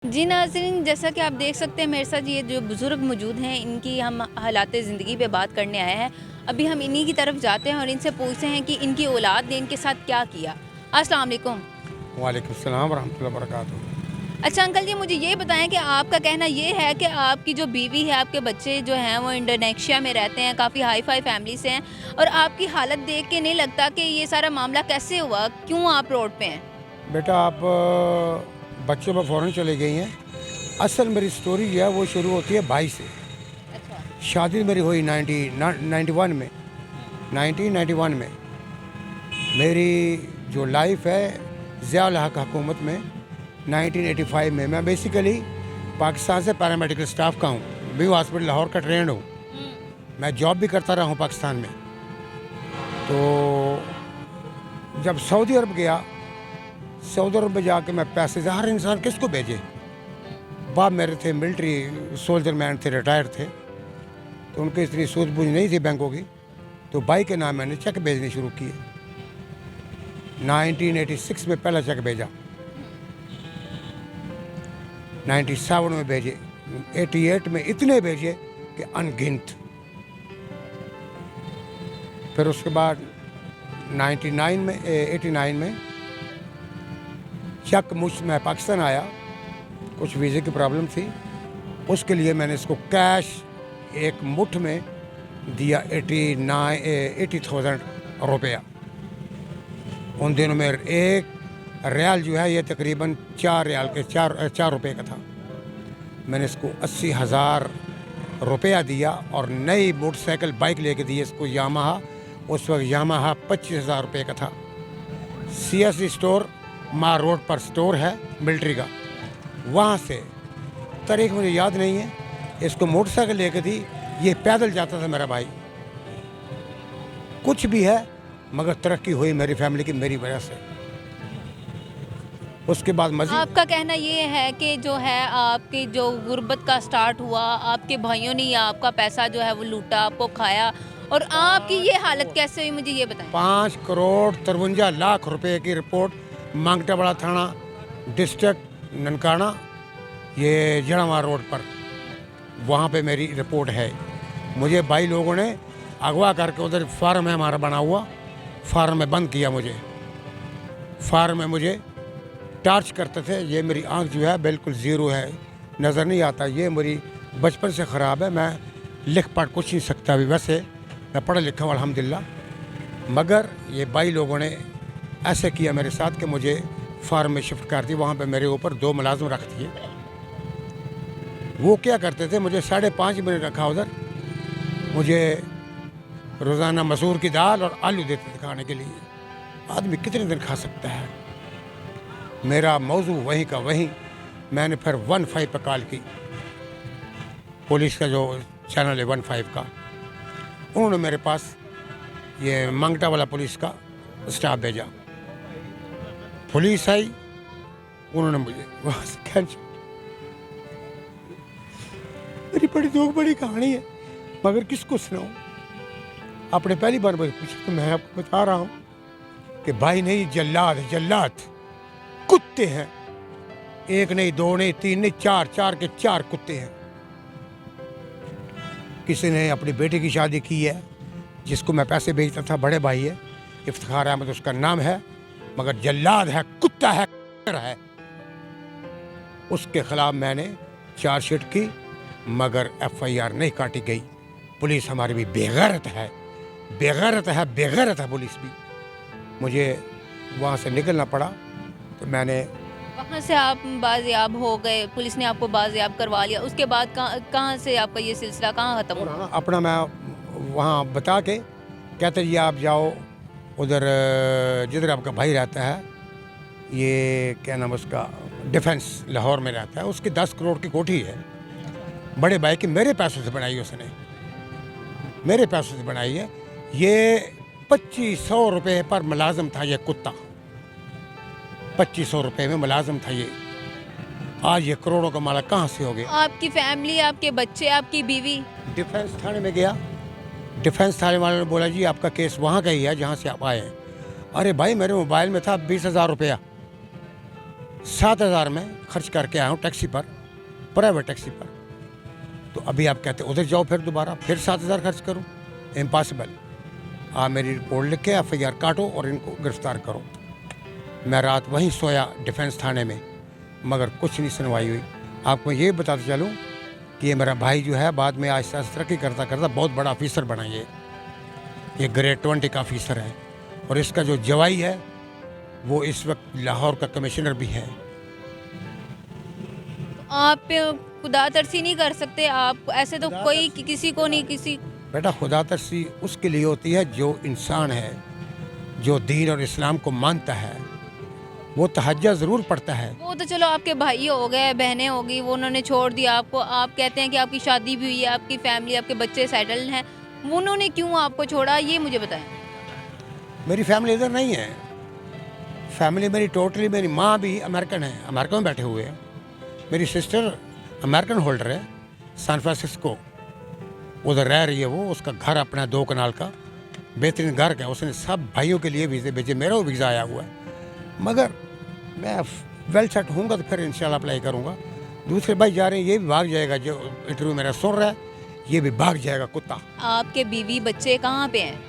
जी नाज़रीन, जैसा कि आप देख सकते हैं मेरे साथ ये जो बुज़ुर्ग मौजूद हैं, इनकी हम हालात ज़िंदगी पे बात करने आए हैं। अभी हम इन्हीं की तरफ जाते हैं और इनसे पूछते हैं कि इनकी औलाद ने इनके साथ क्या किया। अस्सलाम वालेकुम। वालेकुम सलाम वरहमतुल्लाहि वबरकातुहू। अच्छा अंकल जी, मुझे ये बताएं कि आपका कहना ये है कि आपकी जो बीवी है, आपके बच्चे जो हैं वो इंडोनेशिया में रहते हैं, काफ़ी हाई-फ़ाई फैमिली से हैं और आपकी हालत देख के नहीं लगता कि ये सारा मामला कैसे हुआ? क्यों आप रोड पे हैं? बेटा आप बच्चों में फ़ौरन चले गई हैं। असल मेरी स्टोरी जो है वो शुरू होती है भाई से। अच्छा। शादी मेरी हुई 91 में, 1991 में। मेरी जो लाइफ है ज़िया-उल हक हुकूमत में 1985 में। मैं बेसिकली पाकिस्तान से पैरामेडिकल स्टाफ का हूँ। व्यू हॉस्पिटल लाहौर का ट्रेंड हूँ। मैं जॉब भी करता रहा हूँ पाकिस्तान में। तो जब सऊदी अरब गया, सऊदी अरब में जाके मैं पैसे हर इंसान किसको भेजे। बाप मेरे थे मिलिट्री सोल्जर मैन थे, रिटायर्ड थे, तो उनकी इतनी सूझबूझ नहीं थी बैंकों की। तो भाई के नाम मैंने चेक भेजने शुरू किए। 1986 में पहला चेक भेजा, 97 में भेजे, 88 में इतने भेजे कि अनगिनत। फिर उसके बाद 89 में चेक मुझ मैं पाकिस्तान आया, कुछ वीज़े की प्रॉब्लम थी, उसके लिए मैंने इसको कैश एक मुट्ठ में दिया 80,000 रुपया। उन दिनों में एक रियाल जो है ये तकरीबन 4 रियाल के 4 रुपये का था। मैंने इसको 80,000 रुपया दिया और नई मोटरसाइकिल बाइक लेके दी इसको यामाहा। उस वक्त यामाहा 25,000 रुपये का था। CSC स्टोर मार रोड पर स्टोर है मिलिट्री का, वहाँ से तारीख मुझे याद नहीं है, इसको मोटरसाइकिल लेके दी। ये पैदल जाता था मेरा भाई। कुछ भी है मगर तरक्की हुई मेरी फैमिली की मेरी वजह से। उसके बाद मज़ीद आपका कहना ये है कि जो है आपकी जो गुर्बत का स्टार्ट हुआ, आपके भाइयों ने या आपका पैसा जो है वो लूटा, आपको खाया और आपकी ये हालत कैसे हुई मुझे ये बताएं। 5 करोड़ 53 लाख रुपए की रिपोर्ट मांगटा बड़ा थाना डिस्ट्रिक्ट ननकाना, ये जड़ामार रोड पर, वहाँ पे मेरी रिपोर्ट है। मुझे भाई लोगों ने अगवा करके उधर फार्म है हमारा बना हुआ, फार्म में बंद किया मुझे। फार्म में मुझे टार्च करते थे। ये मेरी आंख जो है बिल्कुल ज़ीरो है, नज़र नहीं आता। ये मेरी बचपन से ख़राब है, मैं लिख पढ़ कुछ नहीं सकता अभी। वैसे मैं पढ़ा लिखा हूँ अल्हम्दुलिल्लाह, मगर ये भाई लोगों ने ऐसे किया मेरे साथ कि मुझे फार्म में शिफ्ट कर दी। वहाँ पे मेरे ऊपर 2 मुलाजिम रख दिए। वो क्या करते थे, मुझे 5.5 मिनट रखा उधर, मुझे रोज़ाना मसूर की दाल और आलू देते थे खाने के लिए। आदमी कितने दिन खा सकता है। मेरा मौजू वहीं का वहीं। मैंने फिर 15 पर कॉल की, पुलिस का जो चैनल है 15 का, उन्होंने मेरे पास ये मंगटा वाला पुलिस का स्टाफ भेजा। पुलिस आई, उन्होंने मुझे वहाँ से खींच। मेरी बड़ी दुख बड़ी कहानी है, मगर किसको सुनाऊं। आपने पहली बार मुझे पूछा तो मैं आपको बता रहा हूँ कि भाई नहीं, जल्लाद है, जल्लाद कुत्ते हैं। एक नहीं, 2 नहीं, 3 नहीं, 4 के 4 कुत्ते हैं। किसी ने अपनी बेटी की शादी की है, जिसको मैं पैसे भेजता था, बड़े भाई है, इफ्तिखार अहमद उसका नाम है, मगर जल्लाद है, कुत्ता है। उसके खिलाफ मैंने चार्जशीट की, मगर FIR नहीं काटी गई। पुलिस हमारी भी बेगैरत है, बेगैरत है पुलिस भी। मुझे वहाँ से निकलना पड़ा, तो मैंने वहाँ से आप बाज़याब हो गए, पुलिस ने आपको बाज़याब करवा लिया। उसके बाद कहाँ से आपका ये सिलसिला कहाँ ख़त्म हुआ? अपना मैं वहाँ बता के कहते जी आप जाओ उधर जिधर आपका भाई रहता है, ये क्या नाम उसका, डिफेंस लाहौर में रहता है, उसकी 10 करोड़ की कोठी है। बड़े भाई की मेरे पैसों से बनाई, उसने मेरे पैसों से बनाई है। ये 2500 रुपये पर मुलाजिम था ये कुत्ता, 2500 रुपये में मुलाजिम था ये। आज ये करोड़ों का मालिक कहाँ से हो गया। आपकी फैमिली, आपके बच्चे, आपकी बीवी? डिफेंस थाने में गया, डिफेंस थाने वाले ने बोला जी आपका केस वहाँ का ही है जहाँ से आप आए हैं। अरे भाई मेरे मोबाइल में था 20,000 रुपया, 7,000 में खर्च करके आया हूँ टैक्सी पर, प्राइवेट टैक्सी पर। तो अभी आप कहते उधर जाओ फिर दोबारा फिर 7,000 खर्च करूँ, इम्पॉसिबल। आप मेरी रिपोर्ट लिख के FIR काटो और इनको गिरफ्तार करो। मैं रात वहीं सोया डिफेंस थाने में, मगर कुछ नहीं सुनवाई हुई। आपको ये बताते चलूँ कि ये मेरा भाई जो है बाद में आहिस्ता आहिस्ता तरक्की करता करता बहुत बड़ा ऑफिसर बना। ये ग्रेड 20 का ऑफिसर है, और इसका जो जवाई है वो इस वक्त लाहौर का कमिश्नर भी है। आप पे खुदा तरसी नहीं कर सकते आप? ऐसे तो कोई किसी को नहीं, किसी बेटा खुदा तरसी उसके लिए होती है जो इंसान है, जो दीन और इस्लाम को मानता है, वो तहज्जुद ज़रूर पढ़ता है। वो तो चलो आपके भाई हो गए, बहनें होगी, वो उन्होंने छोड़ दिया आपको। आप कहते हैं कि आपकी शादी भी हुई है, आपकी फैमिली, आपके बच्चे सेटल हैं, उन्होंने क्यों आपको छोड़ा, ये मुझे बताएं। मेरी फैमिली इधर नहीं है। फैमिली मेरी टोटली, मेरी माँ भी अमेरिकन है, अमेरिका में बैठे हुए हैं। मेरी सिस्टर अमेरिकन होल्डर है, सैन फ्रांसिस्को, उधर रह रही है वो। उसका घर अपना 2 कनाल का बेहतरीन घर का, उसने सब भाइयों के लिए वीज़े भेजे, मेरा वो वीज़ा आया हुआ है। मगर मैं वेल सेट होऊंगा तो फिर इंशाल्लाह अप्लाई करूंगा। दूसरे भाई जा रहे हैं, ये भी भाग जाएगा, जो इंटरव्यू मेरा सुन रहा है ये भी भाग जाएगा कुत्ता। आपके बीवी बच्चे कहाँ पे हैं?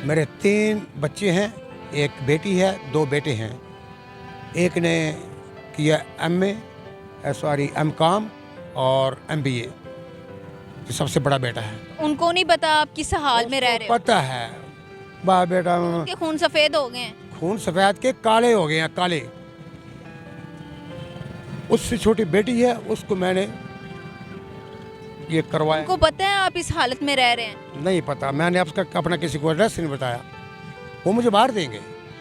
मेरे 3 बच्चे हैं, एक बेटी है, 2 बेटे हैं। एक ने किया MCOM और MBA, जो सबसे बड़ा बेटा है। उनको नहीं पता आप किस हाल में रह रहे हो? पता है बा बेटा, उनके खून सफ़ेद हो गए हैं। खून सफ़ेद के काले हो गए हैं, काले। उससे छोटी बेटी है, उसको मैंने ये करवाया। उनको पता है आप इस हालत में रह रहे हैं? नहीं पता, मैंने अपना किसी को एड्रेस नहीं बताया। वो मुझे मार देंगे,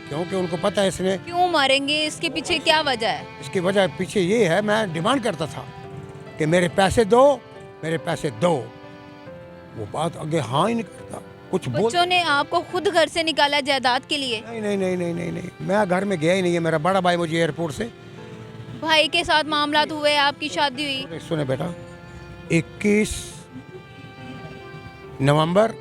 क्योंकि उनको पता है इसने। क्यों मारेंगे? इसके पीछे क्या वजह है? इसकी वजह पीछे ये है, मैं डिमांड करता था कि मेरे पैसे दो, मेरे पैसे दो। वो बात आगे हाँ ही नहीं करता, कुछ बोल। बच्चों ने आपको खुद घर से निकाला जायदाद के लिए? नहीं नहीं नहीं नहीं नहीं नहीं, मैं घर में गया ही नहीं है। मेरा बड़ा भाई मुझे एयरपोर्ट से, भाई के साथ मामला हुए, आपकी शादी हुई? सुने बेटा, 21 नवंबर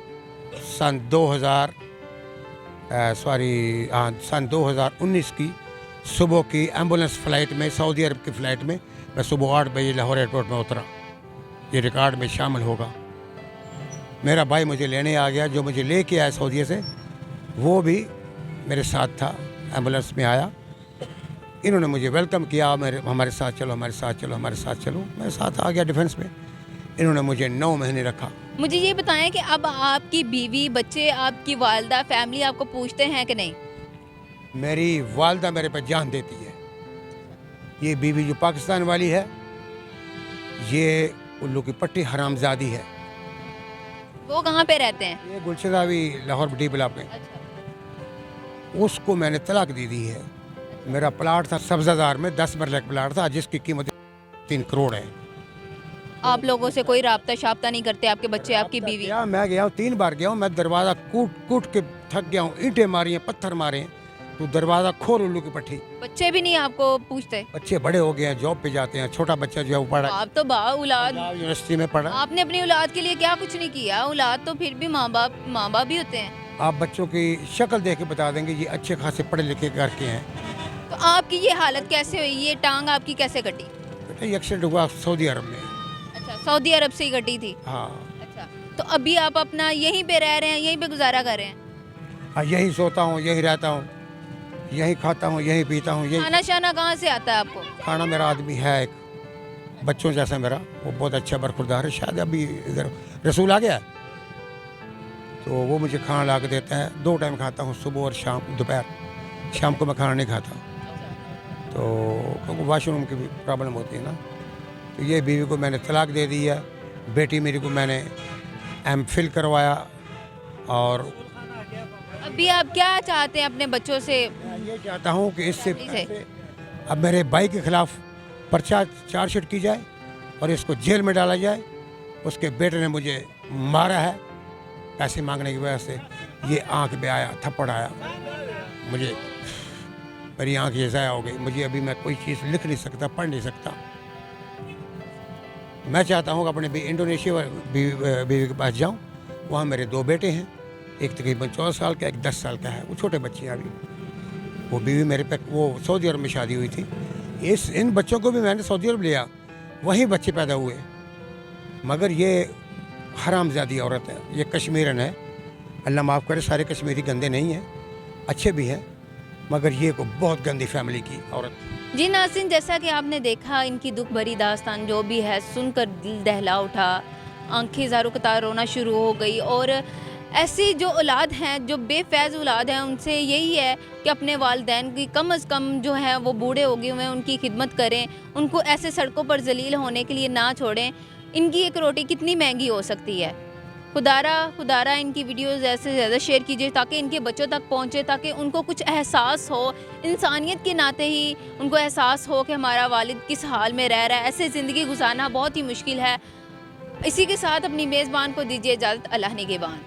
सन 2019 की सुबह की एम्बुलेंस फ़्लाइट में, सऊदी अरब की फ़्लाइट में, मैं सुबह 8 बजे लाहौर एयरपोर्ट में उतरा। ये रिकॉर्ड में शामिल होगा। मेरा भाई मुझे लेने आ गया, जो मुझे लेके आया सऊदी से, वो भी मेरे साथ था, एम्बुलेंस में आया। इन्होंने मुझे वेलकम किया, हमारे साथ चलो, हमारे साथ चलो, हमारे साथ चलो। मैं साथ आ गया डिफेंस में। इन्होंने मुझे 9 महीने रखा। मुझे ये बताएं कि अब आपकी बीवी, बच्चे, आपकी वालदा, फैमिली आपको पूछते हैं कि नहीं? मेरी वालदा मेरे पे जान देती है। ये बीवी जो पाकिस्तान वाली है, ये उल्लू की पट्टी हरामजादी है। वो कहाँ पे रहते हैं? ये गुलशदा भी लाहौर डी ब्लॉक में। उसको मैंने तलाक दे दी है। मेरा प्लाट था सब्जादार में, 10 मरले का प्लाट था, जिसकी कीमत 3 करोड़ है। आप लोगों से कोई राब्ता शाब्ता नहीं करते आपके बच्चे, आपकी बीवी? मैं गया हूँ, 3 बार गया हूँ। मैं दरवाज़ा कूट के थक गया हूँ, ईंटें मारी हैं, पत्थर मारे हैं, तो दरवाज़ा खोल उल्लू की पट्टी। बच्चे भी नहीं आपको पूछते? बच्चे बड़े हो गए हैं, जॉब पे जाते हैं। छोटा बच्चा जो है वो पढ़ा आप तो औलाद, यूनिवर्सिटी में पढ़ा। आपने अपनी औलाद के लिए क्या कुछ नहीं किया? औलाद तो फिर भी माँ बाप ही होते हैं। आप बच्चों की शक्ल देख के बता देंगे ये अच्छे खासे पढ़े लिखे घर के हैं। तो आपकी ये हालत कैसे हुई? ये टांग आपकी कैसे कटी? बेटा ये एक्सीडेंट हुआ सऊदी अरब में। अच्छा, सऊदी अरब से ही कटी थी? हाँ। अच्छा, तो अभी आप अपना यहीं पे रह रहे हैं, यहीं पे गुजारा कर रहे हैं? हाँ, यहीं सोता हूँ, यहीं रहता हूँ, यहीं खाता हूँ, यहीं पीता हूँ। यही खाना शाना कहाँ से आता है आपको? खाना मेरा आदमी है एक बच्चों जैसा मेरा, वो बहुत अच्छा बरखुरदार है। शायद अभी इधर रसूल आ गया है, तो वो मुझे खाना ला के देता है। 2 टाइम खाता हूँ, सुबह और शाम, दोपहर। शाम को मैं खाना नहीं खाता, तो क्योंकि वाशरूम की भी प्रॉब्लम होती है ना। तो ये बीवी को मैंने तलाक दे दी है। बेटी मेरी को मैंने MPhil करवाया। और अभी आप क्या चाहते हैं अपने बच्चों से? मैं ये चाहता हूँ कि इससे अब मेरे भाई के खिलाफ पर्चा चार्जशीट की जाए और इसको जेल में डाला जाए। उसके बेटे ने मुझे मारा है पैसे मांगने की वजह से। ये आंख में आया, थप्पड़ आया मुझे, मेरी आंख ये ज़ाया हो गई। मुझे अभी मैं कोई चीज़ लिख नहीं सकता, पढ़ नहीं सकता। मैं चाहता हूँ कि अपने इंडोनेशिया बीवी के पास जाऊँ। वहाँ मेरे 2 बेटे हैं, एक तकरीबन 14 साल का, एक 10 साल का है। वो छोटे बच्चे हैं अभी। वो बीवी मेरे पे, वो सऊदी अरब में शादी हुई थी, इन बच्चों को भी मैंने सऊदी अरब लिया, वहीं बच्चे पैदा हुए, मगर ये हरामजादी औरत है, ये कश्मीरन है। अल्लाह माफ़ करे, सारे कश्मीरी गंदे नहीं हैं, अच्छे भी हैं, मगर ये को बहुत गंदी फैमिली की औरत। जी नाज़रीन, जैसा कि आपने देखा इनकी दुख भरी दास्तान जो भी है, सुनकर दिल दहला उठा, आंखें ज़ारों कतार रोना शुरू हो गई। और ऐसी जो औलाद हैं, जो बेफैज़ औलाद हैं, उनसे यही है कि अपने वालिदैन की कम अज़ कम जो है वो बूढ़े हो गए हुए हैं, उनकी खिदमत करें, उनको ऐसे सड़कों पर जलील होने के लिए ना छोड़ें। इनकी एक रोटी कितनी महंगी हो सकती है। खुदारा इनकी वीडियोस ज़्यादा से ज़्यादा शेयर कीजिए ताकि इनके बच्चों तक पहुँचे, ताकि उनको कुछ एहसास हो, इंसानियत के नाते ही उनको एहसास हो कि हमारा वालिद किस हाल में रह रहा है। ऐसे ज़िंदगी गुजारना बहुत ही मुश्किल है। इसी के साथ अपनी मेज़बान को दीजिए इजाज़त। अल्लाह निगहबान।